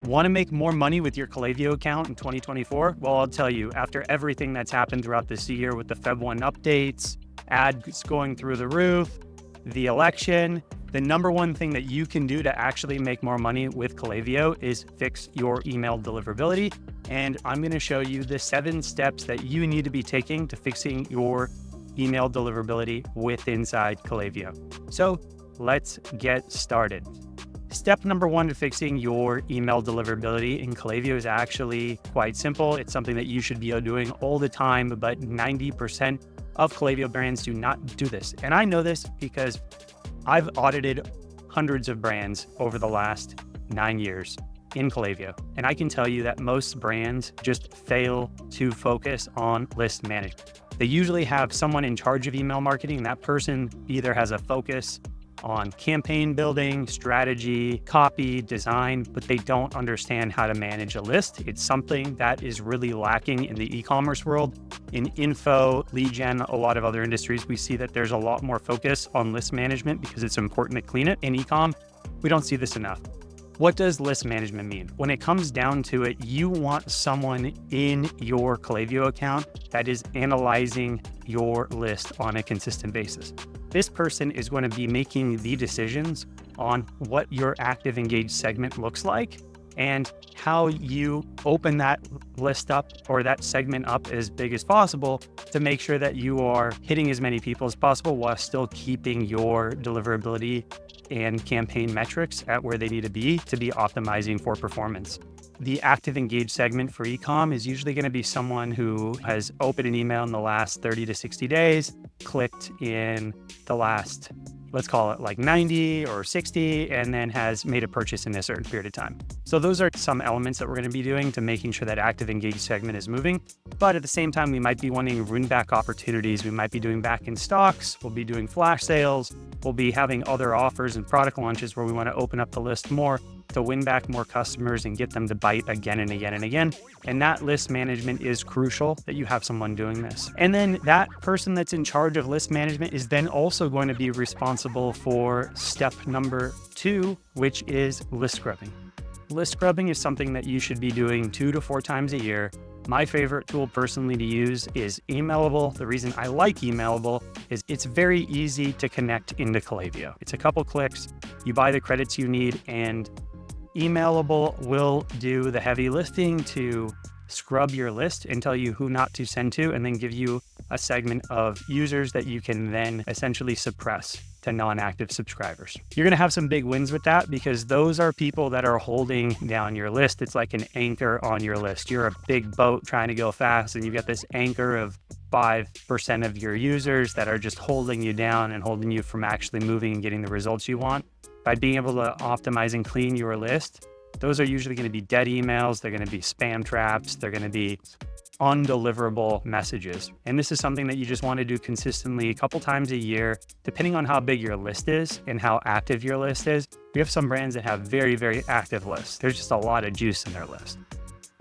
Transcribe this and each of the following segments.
Want to make more money with your Klaviyo account in 2024? Well, I'll tell you, after everything that's happened throughout this year with the Feb 1 updates, ads going through the roof, the election, the number one thing that you can do to actually make more money with Klaviyo is fix your email deliverability. And I'm going to show you the 7 steps that you need to be taking to fixing your email deliverability with inside Klaviyo. So let's get started. Step number 1 to fixing your email deliverability in Klaviyo is actually quite simple. It's something that you should be doing all the time, but 90% of Klaviyo brands do not do this. And I know this because I've audited hundreds of brands over the last 9 years in Klaviyo. And I can tell you that most brands just fail to focus on list management. They usually have someone in charge of email marketing, and that person either has a focus on campaign building, strategy, copy, design, but they don't understand how to manage a list. It's something that is really lacking in the e-commerce world. In info, lead gen, a lot of other industries, we see that there's a lot more focus on list management because it's important to clean it. In e-com, we don't see this enough. What does list management mean? When it comes down to it, you want someone in your Klaviyo account that is analyzing your list on a consistent basis. This person is going to be making the decisions on what your active engaged segment looks like and how you open that list up or that segment up as big as possible to make sure that you are hitting as many people as possible while still keeping your deliverability and campaign metrics at where they need to be optimizing for performance. The active engaged segment for e-com is usually going to be someone who has opened an email in the last 30 to 60 days, clicked in the last, let's call it like 90 or 60, and then has made a purchase in a certain period of time. So those are some elements that we're going to be doing to making sure that active engaged segment is moving. But at the same time, we might be wanting win back opportunities. We might be doing back in stocks. We'll be doing flash sales. We'll be having other offers and product launches where we want to open up the list more to win back more customers and get them to bite again and again and again. And that list management is crucial, that you have someone doing this. And then that person that's in charge of list management is then also going to be responsible for step number 2, which is list scrubbing. List scrubbing is something that you should be doing 2 to 4 times a year. My favorite tool personally to use is Emailable. The reason I like Emailable is it's very easy to connect into Klaviyo. It's a couple clicks, you buy the credits you need, and Emailable will do the heavy lifting to scrub your list and tell you who not to send to, and then give you a segment of users that you can then essentially suppress to non-active subscribers. You're going to have some big wins with that because those are people that are holding down your list. It's like an anchor on your list. You're a big boat trying to go fast, and you've got this anchor of 5% of your users that are just holding you down and holding you from actually moving and getting the results you want. By being able to optimize and clean your list, those are usually going to be dead emails. They're going to be spam traps. They're going to be undeliverable messages. And this is something that you just want to do consistently a couple times a year, depending on how big your list is and how active your list is. We have some brands that have very, very active lists. There's just a lot of juice in their list.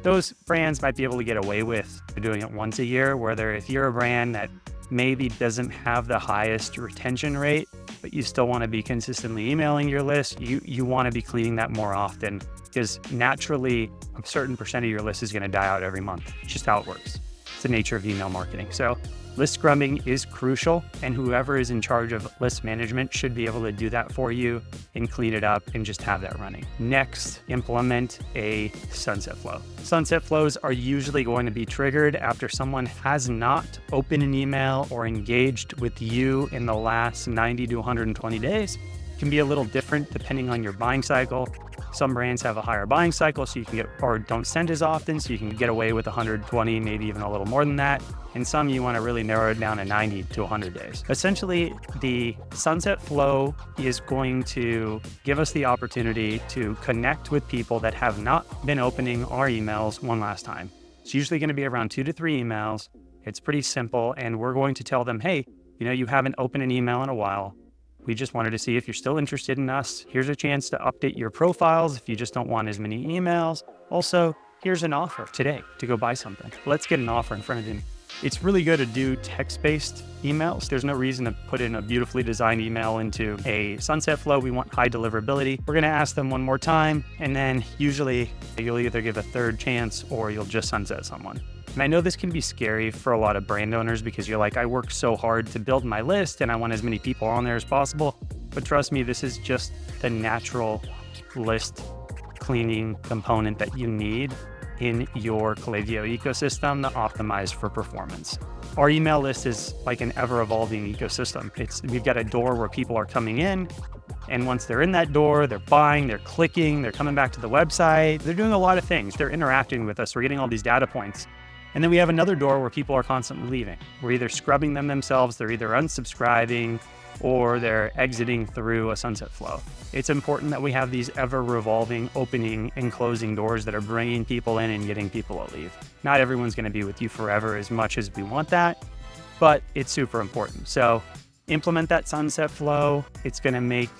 Those brands might be able to get away with doing it once a year, whether if you're a brand that maybe doesn't have the highest retention rate, but you still want to be consistently emailing your list, you want to be cleaning that more often, because naturally a certain percent of your list is going to die out every month. It's just how it works. It's the nature of email marketing. So list scrubbing is crucial, and whoever is in charge of list management should be able to do that for you and clean it up and just have that running. Next, implement a sunset flow. Sunset flows are usually going to be triggered after someone has not opened an email or engaged with you in the last 90 to 120 days. It can be a little different depending on your buying cycle. Some brands have a higher buying cycle, so you can get, or don't send as often, so you can get away with 120, maybe even a little more than that. And some you want to really narrow it down to 90 to 100 days. Essentially, the sunset flow is going to give us the opportunity to connect with people that have not been opening our emails one last time. It's usually going to be around 2 to 3 emails. It's pretty simple, and we're going to tell them, hey, you haven't opened an email in a while. We just wanted to see if you're still interested in us. Here's a chance to update your profiles if you just don't want as many emails. Also, here's an offer today to go buy something. Let's get an offer in front of him. It's really good to do text-based emails. There's no reason to put in a beautifully designed email into a sunset flow. We want high deliverability. We're gonna ask them one more time, and then usually you'll either give a third chance or you'll just sunset someone. And I know this can be scary for a lot of brand owners because you're like, I work so hard to build my list and I want as many people on there as possible. But trust me, this is just the natural list cleaning component that you need in your Klaviyo ecosystem to optimize for performance. Our email list is like an ever-evolving ecosystem. We've got a door where people are coming in, and once they're in that door, they're buying, they're clicking, they're coming back to the website, they're doing a lot of things. They're interacting with us, we're getting all these data points. And then we have another door where people are constantly leaving. We're either scrubbing them themselves, they're either unsubscribing, or they're exiting through a sunset flow. It's important that we have these ever-revolving opening and closing doors that are bringing people in and getting people to leave. Not everyone's gonna be with you forever as much as we want that, but it's super important. So implement that sunset flow. It's gonna make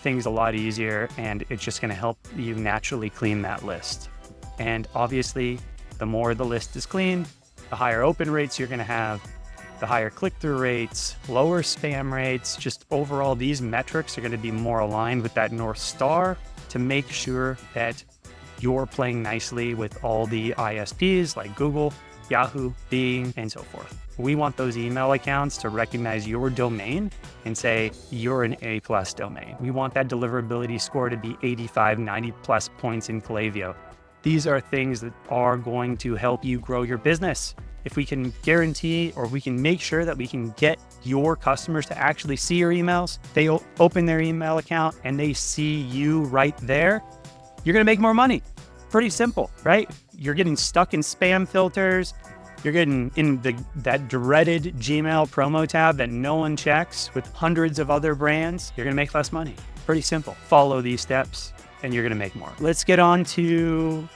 things a lot easier, and it's just gonna help you naturally clean that list. And obviously, the more the list is clean, the higher open rates you're gonna have, the higher click-through rates, lower spam rates, just overall these metrics are gonna be more aligned with that North Star to make sure that you're playing nicely with all the ISPs like Google, Yahoo, Bing, and so forth. We want those email accounts to recognize your domain and say, you're an A+ domain. We want that deliverability score to be 85, 90+ points in Klaviyo. These are things that are going to help you grow your business. If we can guarantee, or we can make sure that we can get your customers to actually see your emails, they open their email account and they see you right there, you're gonna make more money. Pretty simple, right? You're getting stuck in spam filters, you're getting in that dreaded Gmail promo tab that no one checks with hundreds of other brands, you're gonna make less money. Pretty simple. Follow these steps and you're gonna make more. Let's get on to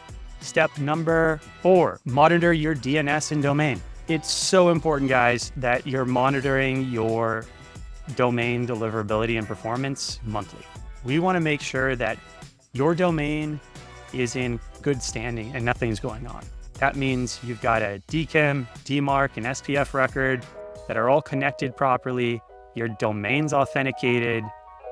step number 4, monitor your DNS and domain. It's so important, guys, that you're monitoring your domain deliverability and performance monthly. We wanna make sure that your domain is in good standing and nothing's going on. That means you've got a DKIM, DMARC, and SPF record that are all connected properly. Your domain's authenticated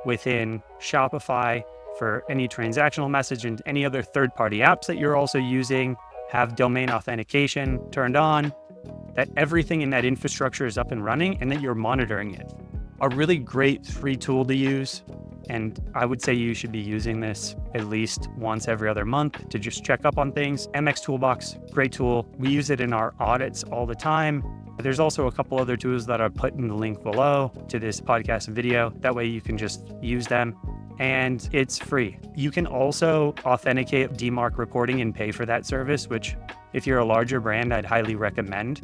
within Shopify for any transactional message, and any other third-party apps that you're also using have domain authentication turned on, that everything in that infrastructure is up and running, and that you're monitoring it. A really great free tool to use, and I would say you should be using this at least once every other month to just check up on things. MX Toolbox, great tool. We use it in our audits all the time. There's also a couple other tools that I'll put in the link below to this podcast video. That way you can just use them, and it's free. You can also authenticate DMARC reporting and pay for that service, which if you're a larger brand, I'd highly recommend,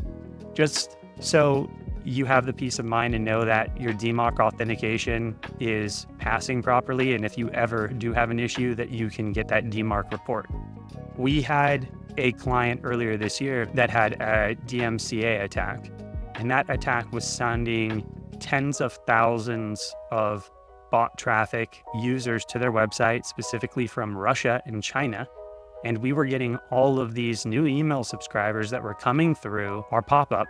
just so you have the peace of mind and know that your DMARC authentication is passing properly. And if you ever do have an issue, that you can get that DMARC report. We had a client earlier this year that had a DMCA attack, and that attack was sending tens of thousands of bot traffic users to their website, specifically from Russia and China. And we were getting all of these new email subscribers that were coming through our pop-up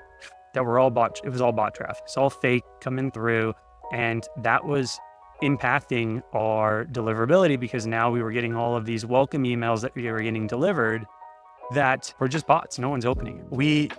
that were all bot. It was all bot traffic. It's all fake coming through. And that was impacting our deliverability because now we were getting all of these welcome emails that we were getting delivered that were just bots. No one's opening it. We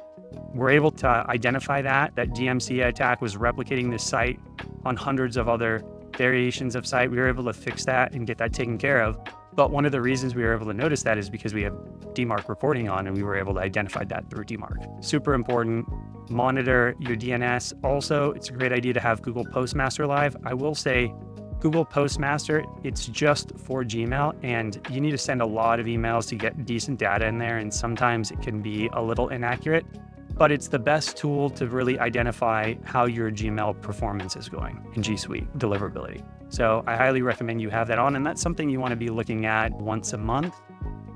were able to identify that DMCA attack was replicating this site on hundreds of other variations of site. We were able to fix that and get that taken care of. But one of the reasons we were able to notice that is because we have DMARC reporting on, and we were able to identify that through DMARC. Super important. Monitor your DNS. Also, it's a great idea to have Google Postmaster live. I will say Google Postmaster, it's just for Gmail, and you need to send a lot of emails to get decent data in there, and sometimes it can be a little inaccurate, but it's the best tool to really identify how your Gmail performance is going in G Suite deliverability. So I highly recommend you have that on, and that's something you want to be looking at once a month,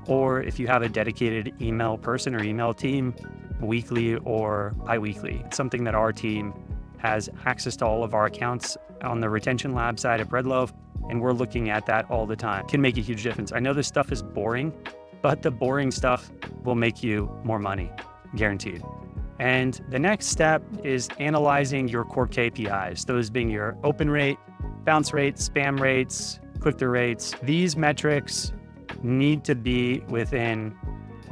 or if you have a dedicated email person or email team, weekly or bi-weekly. It's something that our team has access to all of our accounts on the retention lab side of Breadloaf, and we're looking at that all the time. It can make a huge difference. I know this stuff is boring, but the boring stuff will make you more money, guaranteed. And the next step is analyzing your core KPIs, those being your open rate, bounce rates, spam rates, click-through rates. These metrics need to be within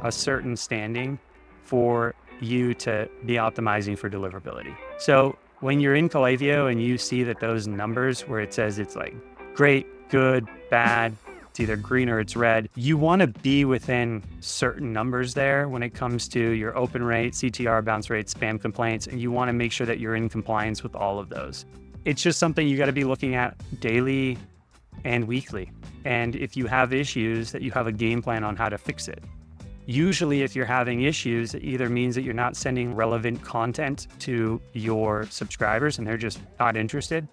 a certain standing for you to be optimizing for deliverability. So when you're in Klaviyo and you see that those numbers where it says it's like great, good, bad, it's either green or it's red, you want to be within certain numbers there when it comes to your open rate, CTR, bounce rate, spam complaints, and you want to make sure that you're in compliance with all of those. It's just something you got to be looking at daily and weekly. And if you have issues, that you have a game plan on how to fix it. Usually if you're having issues, it either means that you're not sending relevant content to your subscribers and they're just not interested.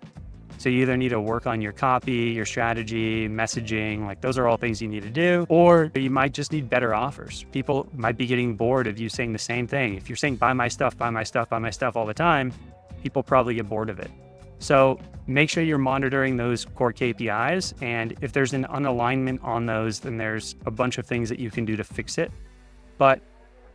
So you either need to work on your copy, your strategy, messaging, like those are all things you need to do, or you might just need better offers. People might be getting bored of you saying the same thing. If you're saying buy my stuff, buy my stuff, buy my stuff all the time, people probably get bored of it. So make sure you're monitoring those core KPIs. And if there's an unalignment on those, then there's a bunch of things that you can do to fix it. But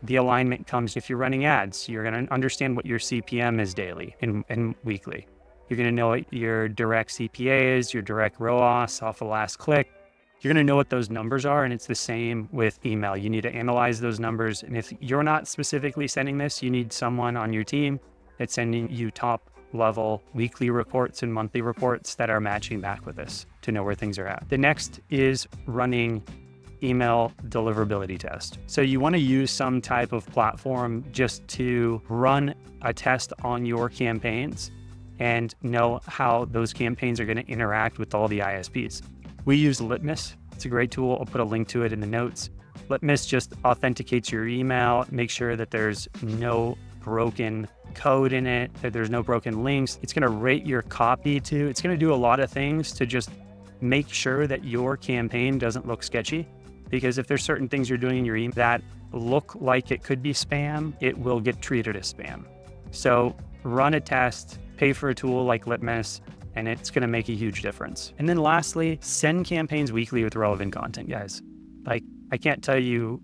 the alignment comes if you're running ads. You're going to understand what your CPM is daily and weekly. You're going to know what your direct CPA is, your direct ROAS off the last click. You're going to know what those numbers are. And it's the same with email. You need to analyze those numbers. And if you're not specifically sending this, you need someone on your team that's sending you top level weekly reports and monthly reports that are matching back with this to know where things are at. The next is running email deliverability test. So you want to use some type of platform just to run a test on your campaigns and know how those campaigns are going to interact with all the ISPs. We use Litmus. It's a great tool. I'll put a link to it in the notes. Litmus just authenticates your email, make sure that there's no broken code in it, that there's no broken links. It's going to rate your copy too. It's going to do a lot of things to just make sure that your campaign doesn't look sketchy. Because if there's certain things you're doing in your email that look like it could be spam, it will get treated as spam. So run a test, pay for a tool like Litmus, and it's going to make a huge difference. And then lastly, send campaigns weekly with relevant content, guys. Like, I can't tell you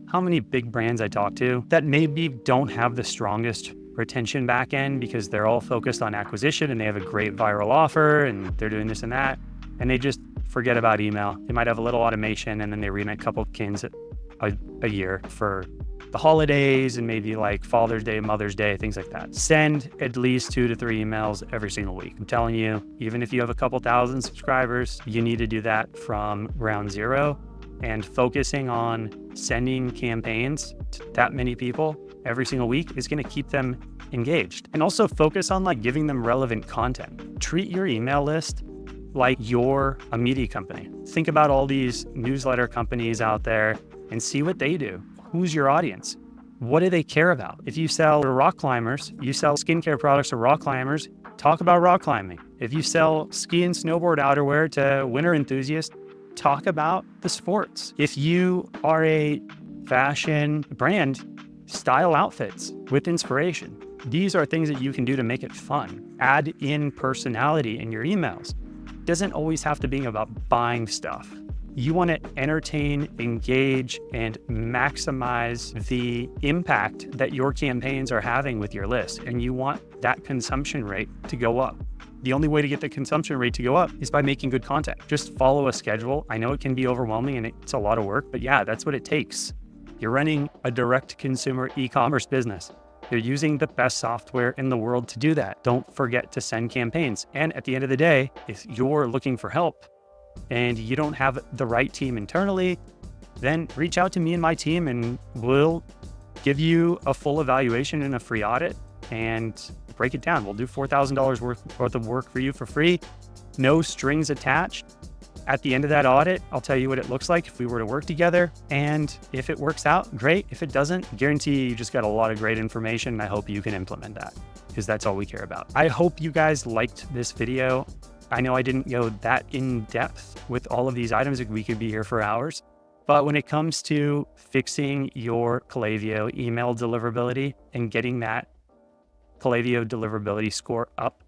how many big brands I talk to that maybe don't have the strongest retention backend because they're all focused on acquisition and they have a great viral offer and they're doing this and that, and they just forget about email. They might have a little automation and then they read a couple of cans a year for the holidays and maybe like Father's Day, Mother's Day, things like that. Send at least 2 to 3 emails every single week. I'm telling you, even if you have a couple thousand subscribers, you need to do that from ground zero, and focusing on sending campaigns to that many people every single week is going to keep them engaged. And also focus on like giving them relevant content. Treat your email list like you're a media company. Think about all these newsletter companies out there and see what they do. Who's your audience? What do they care about? If you sell to rock climbers, you sell skincare products to rock climbers, talk about rock climbing. If you sell ski and snowboard outerwear to winter enthusiasts, talk about the sports. If you are a fashion brand, style outfits with inspiration. These are things that you can do to make it fun. Add in personality in your emails. It doesn't always have to be about buying stuff. You want to entertain, engage, and maximize the impact that your campaigns are having with your list. And you want that consumption rate to go up. The only way to get the consumption rate to go up is by making good content. Just follow a schedule. I know it can be overwhelming and it's a lot of work, but yeah, that's what it takes. You're running a direct-to-consumer e-commerce business. You're using the best software in the world to do that. Don't forget to send campaigns. And at the end of the day, if you're looking for help and you don't have the right team internally, then reach out to me and my team and we'll give you a full evaluation and a free audit and break it down. We'll do $4,000 worth of work for you for free, no strings attached. At the end of that audit, I'll tell you what it looks like if we were to work together. And if it works out, great. If it doesn't, guarantee you just got a lot of great information. And I hope you can implement that because that's all we care about. I hope you guys liked this video. I know I didn't go that in depth with all of these items. We could be here for hours. But when it comes to fixing your Klaviyo email deliverability and getting that Klaviyo deliverability score up,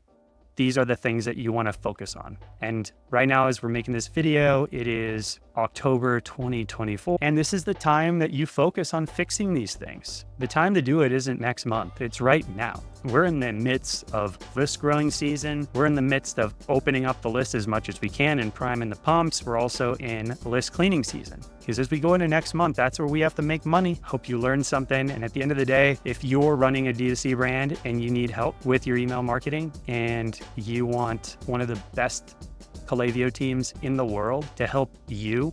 these are the things that you want to focus on. And right now, as we're making this video, it is October 2024. And this is the time that you focus on fixing these things. The time to do it isn't next month, it's right now. We're in the midst of list growing season. We're in the midst of opening up the list as much as we can and priming the pumps. We're also in list cleaning season. Because as we go into next month, that's where we have to make money. Hope you learned something. And at the end of the day, if you're running a D2C brand and you need help with your email marketing and you want one of the best Klaviyo teams in the world to help you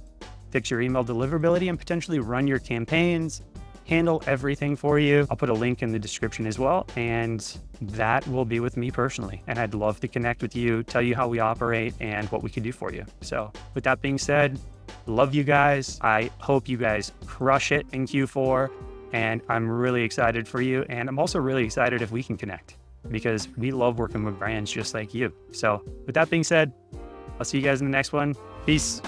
fix your email deliverability and potentially run your campaigns, handle everything for you, I'll put a link in the description as well. And that will be with me personally. And I'd love to connect with you, tell you how we operate and what we can do for you. So with that being said, love you guys. I hope you guys crush it in Q4. And I'm really excited for you. And I'm also really excited if we can connect because we love working with brands just like you. So with that being said, I'll see you guys in the next one. Peace.